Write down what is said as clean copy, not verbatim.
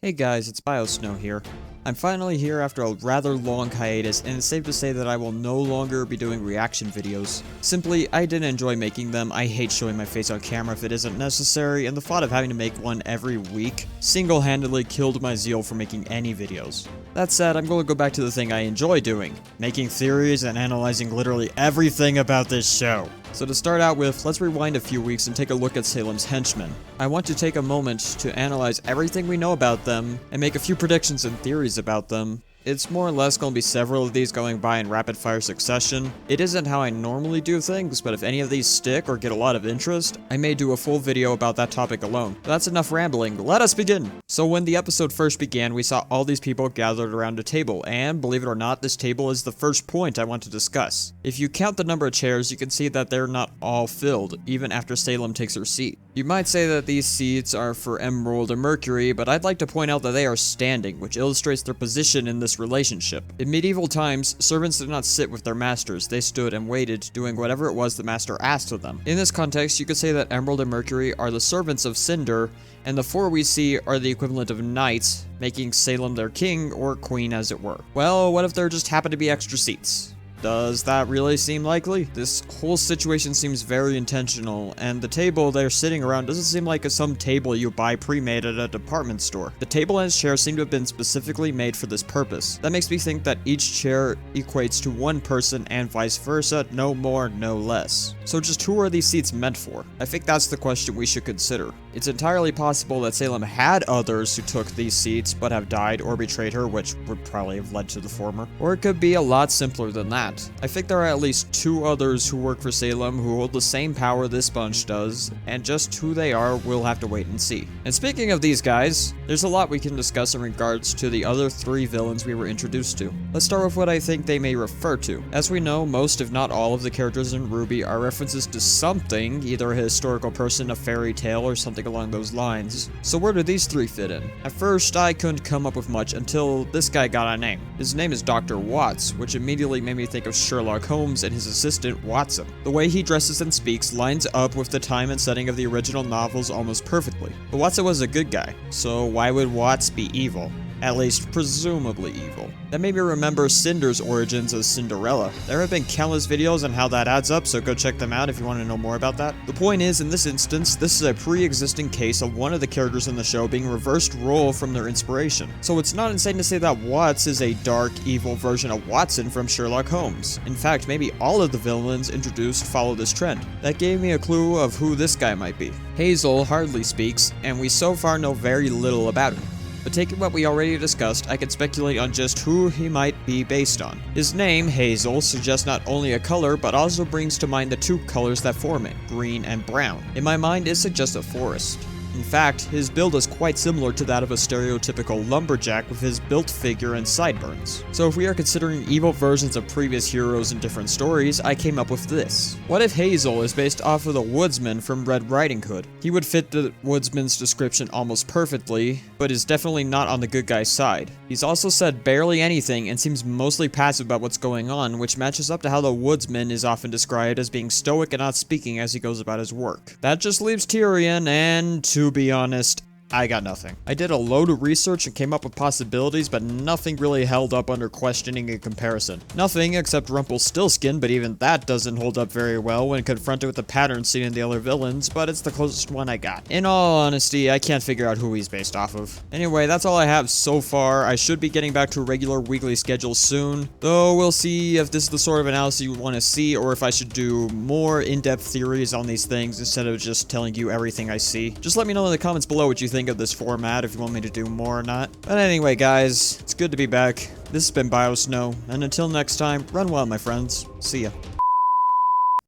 Hey guys, it's Biosnow here. I'm finally here after a rather long hiatus, and it's safe to say that I will no longer be doing reaction videos. Simply, I didn't enjoy making them. I hate showing my face on camera if it isn't necessary, and the thought of having to make one every week single-handedly killed my zeal for making any videos. That said, I'm going to go back to the thing I enjoy doing, making theories and analyzing literally everything about this show. So to start out with, let's rewind a few weeks and take a look at Salems Henchman. I want to take a moment to analyze everything we know about them, and make a few predictions and theories about them. It's more or less going to be several of these going by in rapid fire succession. It isn't how I normally do things, but if any of these stick or get a lot of interest, I may do a full video about that topic alone. But that's enough rambling, let us begin! So when the episode first began, we saw all these people gathered around a table, and believe it or not, this table is the first point I want to discuss. If you count the number of chairs, you can see that they're not all filled, even after Salem takes her seat. You might say that these seats are for Emerald or Mercury, but I'd like to point out that they are standing, which illustrates their position in this relationship. In medieval times, servants did not sit with their masters, they stood and waited, doing whatever it was the master asked of them. In this context, you could say that Emerald and Mercury are the servants of Cinder, and the four we see are the equivalent of knights, making Salem their king or queen as it were. Well, what if there just happen to be extra seats? Does that really seem likely? This whole situation seems very intentional, and the table they're sitting around doesn't seem like some table you buy pre-made at a department store. The table and its chair seem to have been specifically made for this purpose. That makes me think that each chair equates to one person and vice versa, no more, no less. So just who are these seats meant for? I think that's the question we should consider. It's entirely possible that Salem had others who took these seats but have died or betrayed her, which would probably have led to the former. Or it could be a lot simpler than that. I think there are at least two others who work for Salem who hold the same power this bunch does, and just who they are, we'll have to wait and see. And speaking of these guys, there's a lot we can discuss in regards to the other three villains we were introduced to. Let's start with what I think they may refer to. As we know, most if not all of the characters in RWBY are references to something, either a historical person, a fairy tale, or something along those lines. So where do these three fit in? At first, I couldn't come up with much until this guy got a name. His name is Dr. Watts, which immediately made me think of Sherlock Holmes and his assistant, Watson. The way he dresses and speaks lines up with the time and setting of the original novels almost perfectly. But Watson was a good guy, so why would Watts be evil? At least, presumably evil. That made me remember Cinder's origins as Cinderella. There have been countless videos on how that adds up, so go check them out if you want to know more about that. The point is, in this instance, this is a pre-existing case of one of the characters in the show being reversed role from their inspiration. So it's not insane to say that Watts is a dark, evil version of Watson from Sherlock Holmes. In fact, maybe all of the villains introduced follow this trend. That gave me a clue of who this guy might be. Hazel hardly speaks, and we so far know very little about him. But taking what we already discussed, I can speculate on just who he might be based on. His name, Hazel, suggests not only a color, but also brings to mind the two colors that form it, green and brown. In my mind, it suggests a forest. In fact, his build is quite similar to that of a stereotypical lumberjack with his built figure and sideburns. So if we are considering evil versions of previous heroes in different stories, I came up with this. What if Hazel is based off of the woodsman from Red Riding Hood? He would fit the woodsman's description almost perfectly, but is definitely not on the good guy's side. He's also said barely anything and seems mostly passive about what's going on, which matches up to how the woodsman is often described as being stoic and not speaking as he goes about his work. That just leaves Tyrion, and to be honest, I got nothing. I did a load of research and came up with possibilities, but nothing really held up under questioning and comparison. Nothing except Rumpelstiltskin, but even that doesn't hold up very well when confronted with the pattern seen in the other villains, but it's the closest one I got. In all honesty, I can't figure out who he's based off of. Anyway, that's all I have so far. I should be getting back to a regular weekly schedule soon, though we'll see if this is the sort of analysis you want to see, or if I should do more in-depth theories on these things instead of just telling you everything I see. Just let me know in the comments below what you think of this format, if you want me to do more or not. But anyway, guys, it's good to be back. This has been Biosnow, and until next time, run well, my friends. See ya.